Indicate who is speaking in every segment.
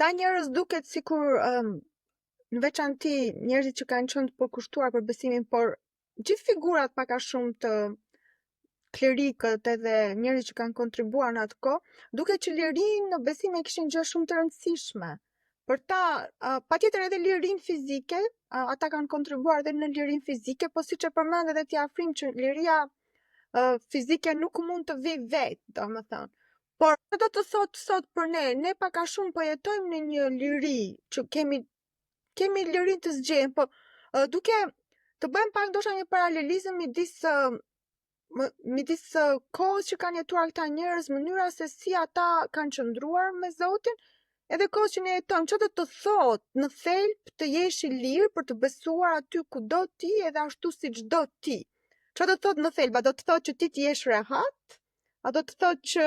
Speaker 1: Këta njerëz duket sikur në veçanti njerëzit që kanë qenë të përkushtuar për besimin, por gjithë figurat pak a shumë të klerikët edhe njerëzit që kanë kontribuar në atë kohë, duket që lirinë në besim e kishin gjë shumë të rëndësishme. Për ta, patjetër edhe lirinë fizike, ata kanë kontribuar edhe në lirinë fizike, po siç e përmend edhe ti Afrim që liria fizike nuk mund të vi vetë, domethënë. Por çfarë do të thotë sot për ne? Ne pak a shumë po jetojmë në një liri që kemi lirinë të zgjejmë, po duke të bëjmë pak ndoshta një paralelizëm midis kohës që kanë jetuar këta njerëz, mënyra se si ata kanë qëndruar me Zotin, edhe kohës që ne jetojmë. Çfarë do të thotë në thelb të jesh i lirë për të besuar aty ku do ti edhe ashtu siç do ti? Çfarë do të thotë në thelb? A do të thotë që ti të jesh rehat? A do të thotë që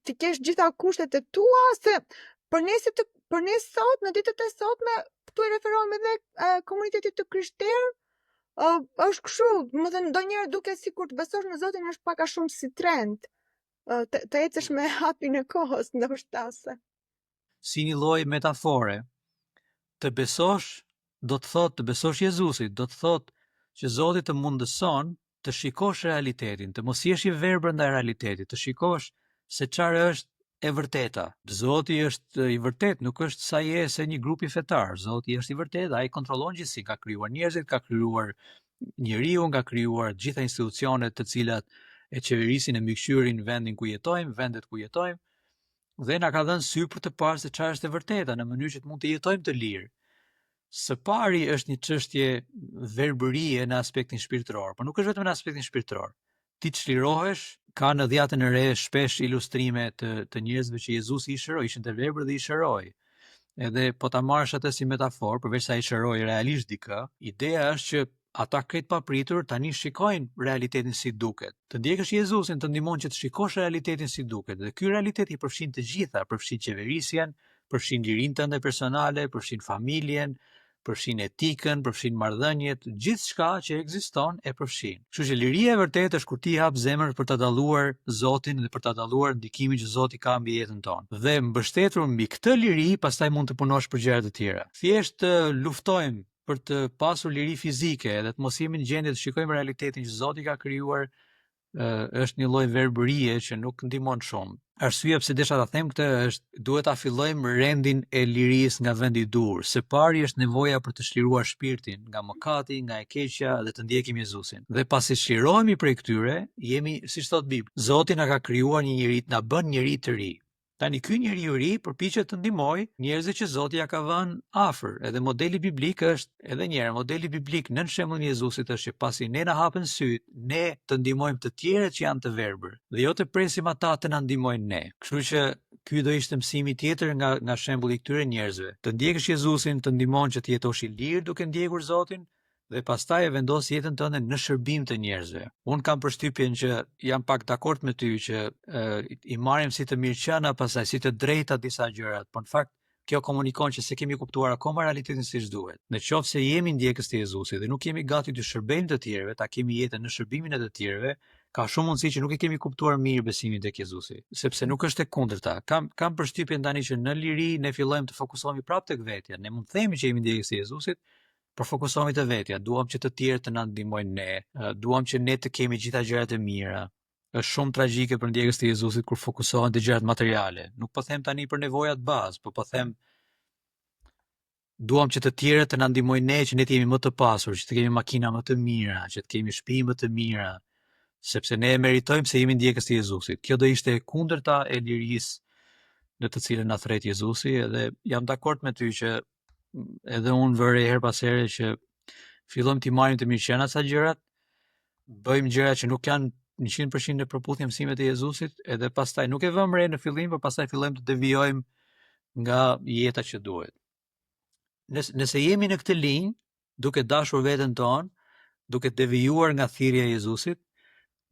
Speaker 1: ti kesh gjitha kushtet e tua? Se për ne sot, në ditët e sotme, këtu i referohem edhe komunitetit të krishterë, është kështu, më thënë, ndonjëherë duket sikur të besosh në Zotin është pak a shumë si trend, të ecësh me hapin e kohës, ndoshta se.
Speaker 2: Si një lloj metafore, të besosh, do të thotë të besosh Jezusit, do të thotë që Zoti të mundëson të shikosh realitetin, të mos jesh i verë brenda realitetit, të shikosh se çfarë është e vërteta. Zoti është i vërtet, nuk është sa je se një grupi fetar. Zoti është i vërtet, ai kontrollon gjithësi, ka krijuar njerëzit, ka krijuar njeriu, ka krijuar gjitha institucionet të cilat e qeverisin e mbikëqyrin vendin ku jetojmë, vendet ku jetojmë, dhe na ka dhënë sy për të parë se çfarë është e vërteta në mënyrë që të mund të jetojmë të lirë. Së pari është një çështje verbërie në aspektin shpirtëror, por nuk është vetëm në aspektin shpirtëror. Ti çlirohesh, ka në Dhjetën e Re shpesh ilustrime të njerëzve që Jezusi i shëroi, ishin të verbër dhe i shëroi. Edhe po ta marrësh atë si metaforë, përveç sa i shëroi realisht dikë, ideja është që ata krejt papritur tani shikojnë realitetin si duket. Të ndjekësh Jezusin të ndihmon që të shikosh realitetin si duket, dhe ky realitet i përfshin të gjitha, përfshin qeverisjen, përfshin lirinë tënde personale, përfshin familjen, përfshin etikën, përfshin marrëdhëniet, gjithçka që ekziston e përfshin. Kështu që liria e vërtetë është kur ti hap zemrën për ta dalluar Zotin dhe për ta dalluar ndikimin që Zoti ka mbi jetën tonë. Dhe mbështetur mbi këtë liri, pastaj mund të punosh për gjëra të tjera. Thjesht luftojmë për të pasur liri fizike dhe të mos jemi në gjendje të shikojmë realitetin që Zoti ka krijuar, është një lloj verbërie që nuk ndihmon shumë. Arsyeja pse desha ta them këtë është duhet ta fillojmë rendin e lirisë nga vendi i dur. Së pari është nevoja për të shliruar shpirtin nga mëkati, nga e keqja dhe të ndjekim Jezusin. Dhe pasi shlirohemi prej këtyre, jemi, siç thot Bibla, Zoti na ka krijuar një njeri, na bën njeri të ri. Tani ky njeriu i ri përpiqet të ndihmojë njerëzit që Zoti ja ka vënë afër. Edhe modeli biblik është, edhe një herë, modeli biblik nën shembullin e Jezusit është që pasi ne na hapen syt, ne të ndihmojmë të tjerët që janë të verbër, dhe jo të presim ata të na ndihmojnë ne. Kështu që ky do ishte mësimi tjetër nga shembulli i këtyre njerëzve. Të ndjekësh Jezusin të ndihmon që të jetosh i lirë duke ndjekur Zotin, dhe pastaj e vendos jetën tënde në shërbim të njerëzve. Unë kam përshtypjen që jam pak dakord me ty që i marrim si të mirëqenia, pastaj si të drejta disa gjërat, por në fakt kjo komunikon që se kemi kuptuar akoma realitetin siç duhet. Në qoftë se jemi ndjekës të Jezusit dhe nuk jemi gati të shërbejmë të tjerëve, ta kemi jetën në shërbimin e të tjerëve, ka shumë mundësi që nuk e kemi kuptuar mirë besimin tek Jezusi, sepse nuk është e kundërta. Kam përshtypjen tani që në liri ne fillojmë të fokusohemi prapë tek vetja. Ne mund të themi që jemi ndjekës të Jezusit, por fokusohemi te vetja. Duam që të tjerët të na ndihmojnë ne, duam që ne të kemi gjitha gjërat e mira. Është shumë tragjike për ndjekës të Jezusit kur fokusohen te gjërat materiale. Nuk po them tani për nevojat bazë, por po them duam që të tjerët të na ndihmojnë ne, që ne të jemi më të pasur, që të kemi makina më të mira, që të kemi shtëpi më të mira, sepse ne e meritojmë se jemi ndjekës të Jezusit. Kjo do ishte e kundërta e lirisë në të cilën na thret Jezusi, edhe jam dakord me ty që edhe unë vëre her pas here që fillojmë t'i marrim të mirëqenat sa gjërat, bëjmë gjëra që nuk janë 100% në përputhje me mësimet e Jezusit, edhe pastaj nuk e vëmë re në fillim, por pastaj fillojmë të devijojmë nga jeta që duhet. Nëse jemi në këtë linjë, duke dashur veten tonë, duke devijuar nga thirrja e Jezusit,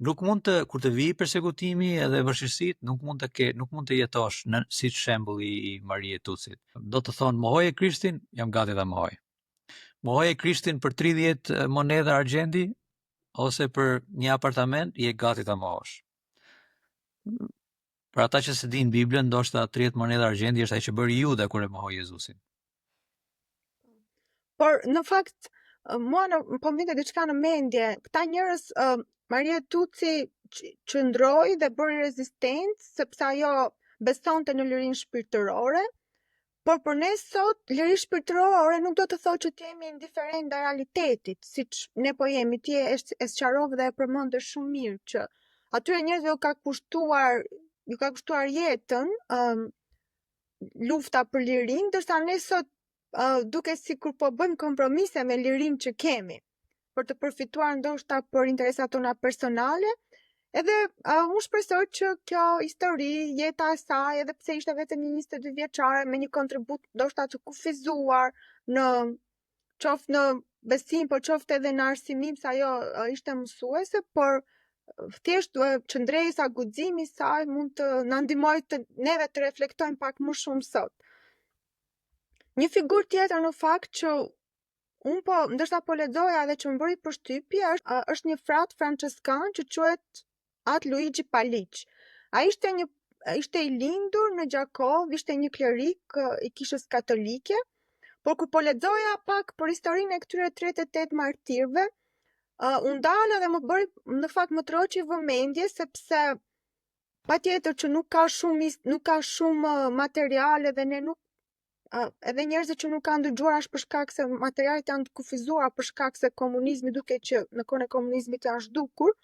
Speaker 2: nuk mund të, kur të vijë persekutimi edhe vështirësitë, nuk mund të jetosh si shembulli i Marie Tucit. Do të thonë, mohoje Krishtin, jam gati ta mohoj. Mohoje Krishtin për 30 monedha argjendi ose për një apartament, je gati ta mohosh. Për ata që se din Biblën, ndoshta 30 monedha argjendi është ai që bëri Juda kur e mohoi Jezusin.
Speaker 1: Por në fakt po më vinte diçka në mendje. Këta njerëz Maria Tuci qëndroi dhe bëri rezistencë sepse ajo besonte në lirinë shpirtërore. Por për ne sot, liri shpirtërore nuk do të thotë që të jemi indiferent ndaj realitetit, siç ne po jemi. Ti e sqarove dhe e përmendë shumë mirë që atyre njerëzve ju ka kushtuar jetën lufta për lirinë, ndërsa ne sot duke sikur po bëjmë kompromise me lirinë që kemi për të përfituar ndoshta për interesat tona personale. Edhe unë shpresoj që kjo histori, jeta e saj, edhe pse ishte vetëm një 22 vjeçare me një kontribut ndoshta të kufizuar qoftë në besim, por qoftë edhe në arsimim se ajo ishte mësuese, por thjesht qëndresa, guximi i saj mund të na ndihmojë të neve të reflektojmë pak më shumë sot. Një figurë tjetër në fakt që unë ndërsa po lexoja dhe që më bëri përshtypje është një frat franceskan që quhet Atë Luigi Paliç. Ai ishte i lindur në Gjakov, ishte një klerik i kishës katolike, por kur po lexoja pak për historinë e këtyre 38 martirëve, u ndala dhe në fakt më troqi vëmendje sepse patjetër që nuk ka shumë materiale dhe ne nuk edhe njerëzit që nuk kanë dëgjuar është për shkak se materialet janë të kufizuara për shkak se komunizmi duke që në kohën e komunizmit janë zhdukur.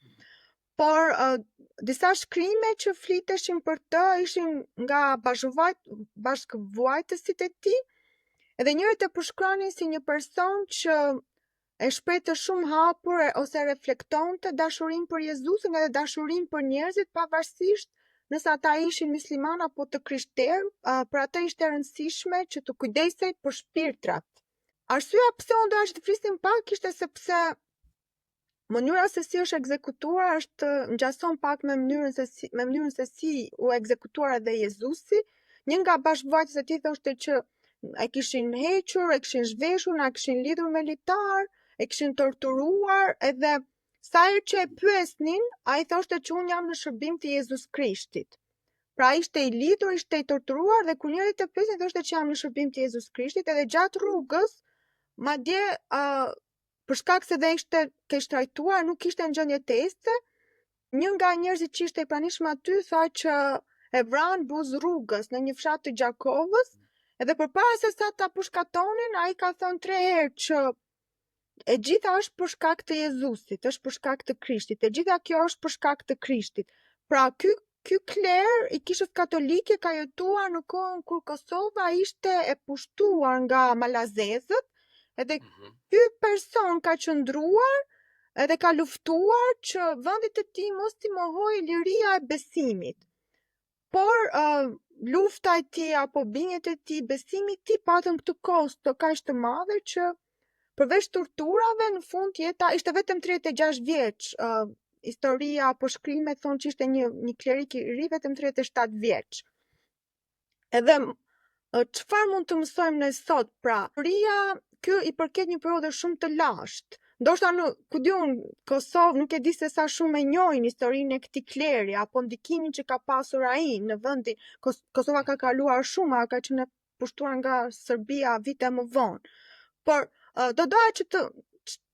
Speaker 1: Por disa shkrime që fliteshin për të ishin nga bashkëvuajtësit e tij, edhe njerëzit e përshkruanin si një person që e shprehte shumë hapur ose reflektonte dashurinë për Jezusin edhe dashurinë për njerëzit pavarësisht nëse ata ishin musliman apo të krishterë, për ata ishte e rëndësishme që të kujdesej për shpirtrat. Arsyeja pse unë doja që të flisnim pak ishte sepse mënyra se si është ekzekutuar është ngjason pak me mënyrën se si u ekzekutuar edhe Jezusi. Një nga bashkëvuajtësit e tij thoshte që e kishin hequr, e kishin zhveshur, na kishin lidhur me litar, e kishin torturuar, edhe sa herë që e pyesnin, ai thoshte që unë jam në shërbim të Jezus Krishtit. Pra ishte i lidhur, ishte i torturuar dhe kur njerëzit e pyesin thoshte që jam në shërbim të Jezus Krishtit, edhe gjatë rrugës, madje për shkak se dhe ishte keq trajtuar, nuk ishte në gjendje të ecte. Një nga njerëzit që ishte i pranishëm aty tha që e vran buz rrugës në një fshat të Gjakovës, edhe përpara se sa ta pushkatonin, ai ka thënë 3 herë që e gjitha është për shkak të Jezusit, është për shkak të Krishtit, e gjitha kjo është për shkak të Krishtit. Pra ky kler i kishës katolike ka jetuar në kohën kur Kosova ishte e pushtuar nga malazezët, edhe ky person ka qëndruar edhe ka luftuar që vendit të tij mos t'i mohojë liria e besimit. Por lufta e tij apo bindjet e tij, besimi i tij patën këtë kosto kaq të madhe që përveç torturave në fund jeta ishte vetëm 36 vjeç. Historia apo shkrimet thonë që ishte një klerik i ri vetëm 37 vjeç. Edhe çfarë mund të mësojmë ne sot? Pra, historia ky i përket një periudhe shumë të lashtë. Ndoshta ku di unë, Kosovë nuk e di se sa shumë e njohin historinë e këtij kleri apo ndikimin që ka pasur ai në vendin. Kosova ka kaluar shumë, ka qenë pushtuar nga Serbia vite më vonë. Por do doja që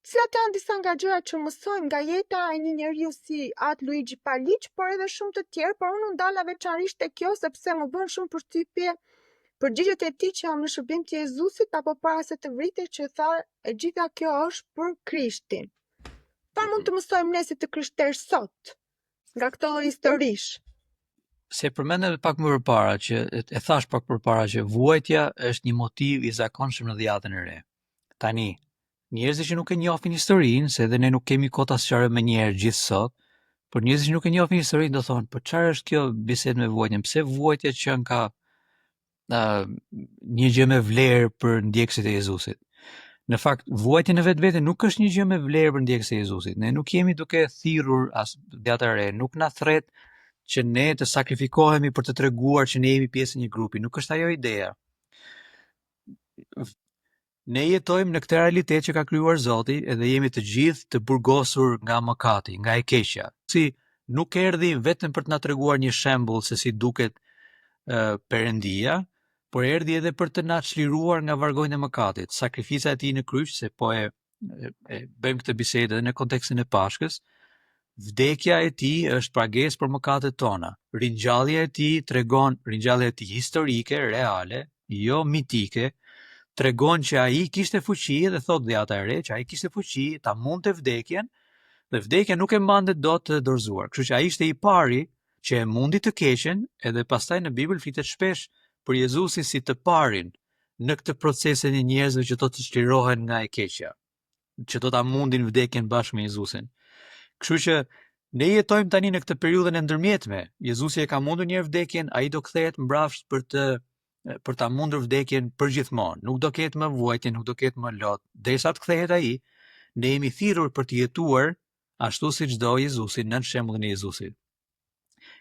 Speaker 1: cilat janë disa nga gjërat që mësojmë nga jeta e një njeriu si Atë Luigi Paliç, por edhe shumë të tjerë, por unë ndala veçanërisht te kjo sepse më bën shumë përshtypje përgjigjet e tij që jam në shërbim të Jezusit apo para se të vritej që tha e gjitha kjo është për Krishtin. Çfarë mund të mësojmë ne si të krishterë sot nga këto historish?
Speaker 2: Se përmendëm pak më përpara që e thash pak përpara që vuajtja është një motiv i zakonshëm në dhjetën e re. Tani, njerëzit që nuk e njohin historinë, se edhe ne nuk kemi kohë ta sqarojmë më një herë gjithë sot, por njerëzit që nuk e njohin historinë do thonë, po çfarë është kjo bisedë me vuajtjen? Pse vuajtja qen ka një gjë me vlerë për ndjekësit e Jezusit? Në fakt, vuajtja në vetvete nuk është një gjë me vlerë për ndjekësit e Jezusit. Ne nuk jemi duke thirrur as dhjetë e re, nuk na thret që ne të sakrifikohemi për të treguar që ne jemi pjesë e një grupi. Nuk është ajo ideja. Ne jetojmë në këtë realitet që ka krijuar Zoti edhe jemi të gjithë të burgosur nga mëkati, nga e keqja. Si nuk erdhi vetëm për të na treguar një shembull se si duket Perëndia, por erdhi edhe për të na çliruar nga vargojnë e mëkatit. Sakrifica e tij në kryq, se po e bëjmë këtë bisedë edhe në kontekstin e Pashkës, vdekja e tij është pagesë për mëkatet tona. Ringjallja e tij tregon, ringjallja e tij historike, reale, jo mitike, tregon që ai kishte fuqi dhe thot Dhjata e Re që ai kishte fuqi ta mundte vdekjen dhe vdekja nuk e mbante dot të dorëzuar. Kështu që ai ishte i pari që e mundi të keqen, edhe pastaj në Bibël flitet shpesh për Jezusin si të parin në këtë procesin e njerëzve që do të çlirohen nga e keqja, që do ta mundin vdekjen bashkë me Jezusin. Kështu që ne jetojmë tani në këtë periudhën e ndërmjetme. Jezusi e ka mundur një herë vdekjen, ai do kthehet mbrapsht për ta mundur vdekjen përgjithmonë. Nuk do ketë më vuajtje, nuk do ketë më lot. Derisa të kthehet ai, ne jemi thirrur për të jetuar ashtu siç do Jezusi në shembullin e Jezusit.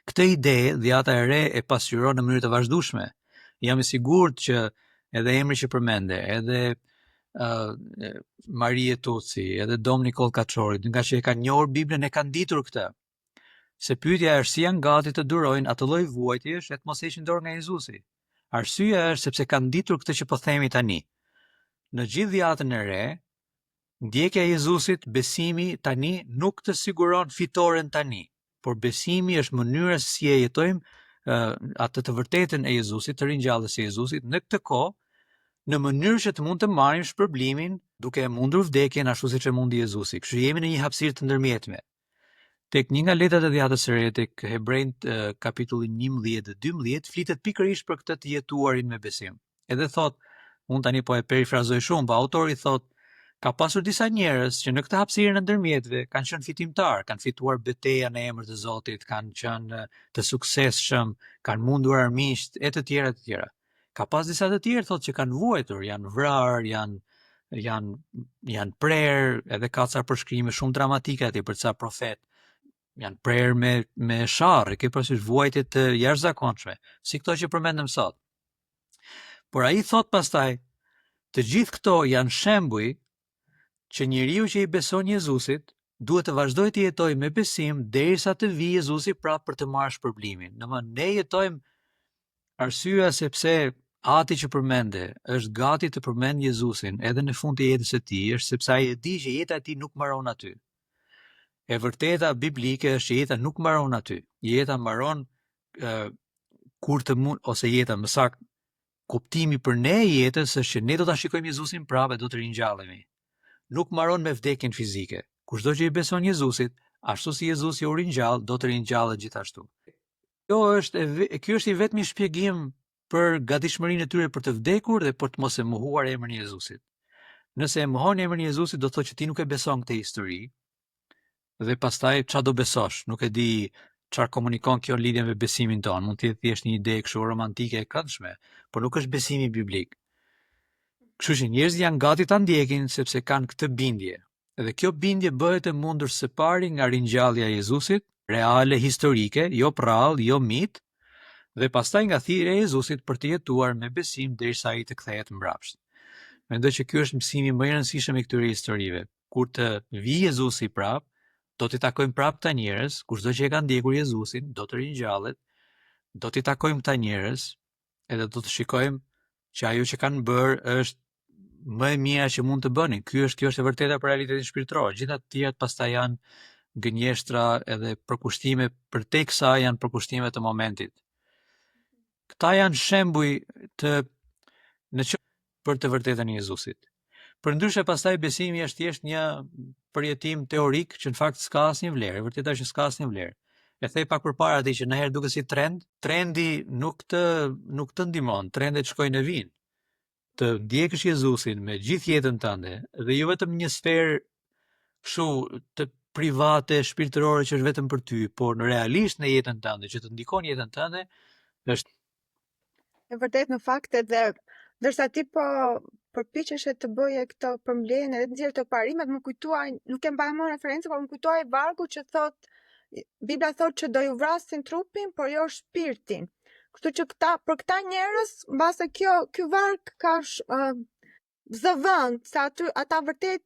Speaker 2: Këtë ide Dhjata e Re e pasqyron në mënyrë të vazhdueshme. Jam i sigurt që edhe emri që përmende, edhe Marie Tuci, edhe Dom Nikol Kaçori, nga që e kanë njohur Biblën e kanë ditur këtë. Se pyetja është si janë gati të durojnë atë lloj vuajtjesh e të mos heqin dorë nga Jezusi. Arsyeja është sepse kanë ditur këtë që po themi tani. Në gjithë Dhjatën e Re, ndjekja e Jezusit, besimi tani nuk të siguron fitoren tani, por besimi është mënyra se si e jetojmë atë të vërtetën e Jezusit, të ringjalljes së Jezusit në këtë kohë, në mënyrë që të mund të marrim shpërblimin duke e mundur vdekjen ashtu siç e mundi Jezusi. Kështu jemi në një hapësirë të ndërmjetme. Tek një nga letrat e Dhjatës së Re, tek Hebrejt kapitulli 11 dhe 12, flitet pikërisht për këtë të jetuarin me besim. Edhe thot, unë tani po e perifrazoj shumë, po autori thot, ka pasur disa njerëz që në këtë hapësirë në ndërmjetëve kanë qenë fitimtar, kanë fituar betejë në emër të Zotit, kanë qenë të suksesshëm, kanë mundur armiqt e të tjera të tjera. Ka pas disa të tjerë thot që kanë vuajtur, janë vrarë, janë prerë, edhe ka ca përshkrime shumë dramatike aty për ca profet. Janë prerë me sharrë, ke parasysh vuajtje të jashtëzakonshme, si këto që përmendëm sot. Por ai thot pastaj, të gjithë këto janë shembuj që njeriu që i beson Jezusit duhet të vazhdojë të jetojë me besim derisa të vijë Jezusi prapë për të marrë shpërblimin. Domethënë ne jetojmë, arsyeja sepse ati që përmende është gati të përmend Jezusin edhe në fund të jetës së tij është sepse ai e di që jeta e tij nuk mbaron aty. E vërteta biblike është që jeta nuk mbaron aty. Jeta mbaron kur të mund, ose jeta më saktë, kuptimi për ne i jetës është që ne do ta shikojmë Jezusin prapë e do të ringjallemi. Nuk mbaron me vdekjen fizike. Kushdo që i beson Jezusit, ashtu si Jezusi u ringjall, do të ringjallet gjithashtu. Ky është i vetmi shpjegim për gatishmërinë e tyre për të vdekur dhe për të mos e mohuar emrin e Jezusit. Nëse e mohon emrin e Jezusit, do të thotë që ti nuk e beson këtë histori. Dhe pastaj çfarë do besosh? Nuk e di çfarë komunikon kjo lidhje me besimin ton. Mund të jetë thjesht një ide kështu romantike e këndshme, por nuk është besimi biblik. Kështu që njerëzit janë gati ta ndjekin sepse kanë këtë bindje. Dhe kjo bindje bëhet e mundur së pari nga ringjallja e Jezusit, reale, historike, jo prallë, jo mit, dhe pastaj nga thirrja e Jezusit për të jetuar me besim derisa ai të kthehet mbrapsht. Mendoj që ky është mësimi më i rëndësishëm i këtyre historive. Kur të vijë Jezusi prap, do t'i takojmë prap këta njerëz, kushdo që e ka ndjekur Jezusin, do të ringjallet, do t'i takojmë këta njerëz, edhe do të shikojmë që ajo që kanë bërë është më e mira që mund të bënin. Kjo është e vërteta për realitetin shpirtëror. Gjithë ato tjerat pastaj janë gënjeshtra edhe përkushtime përtej kësaj janë përkushtime të momentit. Këta janë shembuj për të vërtetën e Jezusit. Përndryshe pastaj besimi është thjesht një përjetim teorik që në fakt s'ka asnjë vlerë, vërtet është që s'ka asnjë vlerë. E thej pak përpara atij që ndonjëherë duket si trend, trendi nuk të ndihmon, trendet shkojnë e vinë. Të ndjekësh Jezusin me gjithë jetën tënde dhe jo vetëm një sferë kështu të private, shpirtërore që është vetëm për ty, por në realisht në jetën tënde, që të ndikon jetën tënde, është
Speaker 1: e vërtet në fakt edhe ndërsa ti po përpiqesh të bëje këtë përmbledhje edhe të nxjerr të parimet, më kujtuaj, nuk e mbaj më referencë, por më kujtuaj vargu që thot Bibla thot që do ju vrasin trupin, por jo shpirtin. Kështu që për këta njerëz, mbase ky varg ka zëvend, se ata vërtet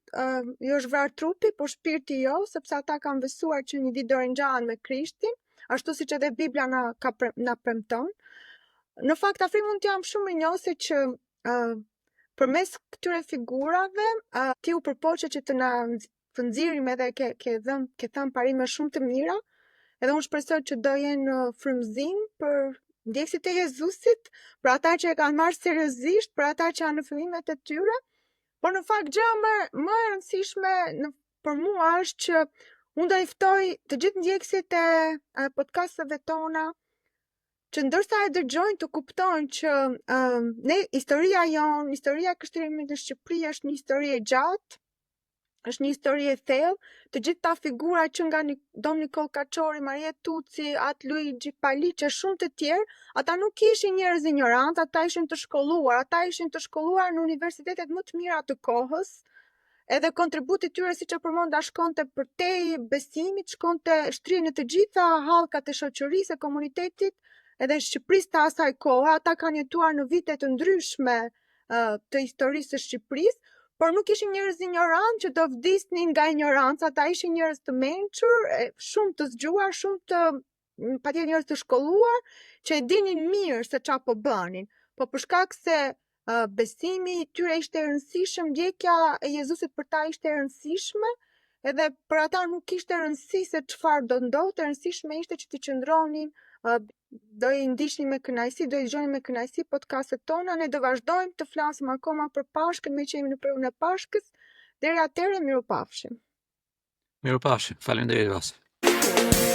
Speaker 1: jo është vrarë trupi, por shpirti jo, sepse ata kanë besuar që një ditë do ringjahen me Krishtin, ashtu siç edhe Bibla na premton. Në fakt, afri mund t'jam shumë rinjose që përmes këtyre figurave, ti u përpoqe që të nxjerrim edhe ke thënë parime shumë të mira, edhe unë shpresoj që do jenë frymëzim për ndjekësit e Jezusit, për ata që e kanë marrë seriozisht, për ata që janë në fillimet e tyre, por në fakt gjëja më e rëndësishme për mua është që unë do i ftoj të gjithë ndjekësit e podcasteve tona që ndërsa e dëgjojnë të kuptojnë që historia jonë, historia e këshillimit në Shqipëri është një histori e gjatë, është një histori e thellë, të gjitha figura që nga Don Nikol Kaçori, Maria Tuci, At Luigi Paliçe, shumë të tjerë, ata nuk ishin njerëz ignorant, ata ishin të shkolluar në universitetet më të mira të kohës, edhe kontributi i tyre siç e përmenda shkonte përtej besimit, shtrihej në të gjitha hallkat e shoqërisë, e komunitetit, edhe Shqipërisë të asaj kohe, ata kanë jetuar në vite të ndryshme të historisë së Shqipërisë, por nuk ishin njerëz ignorant që do vdisnin nga ignoranca, ata ishin njerëz të mençur, shumë të zgjuar, shumë të patjetër njerëz të shkolluar, që e dinin mirë se çfarë po bënin. Po për shkak se besimi i tyre ishte i rëndësishëm, ndjekja e Jezusit për ta ishte e rëndësishme, edhe për ata nuk kishte rëndësi se çfarë do ndodhte, e rëndësishme ishte që të qëndronin, do i ndiqnin me kënaqësi, do i dëgjonin me kënaqësi podcastet tona, ne do vazhdojmë të flasim akoma për Pashkën, me që jemi në periudhën e Pashkës. Deri atëherë, mirupafshim.
Speaker 2: Mirupafshim. Faleminderit Vasa.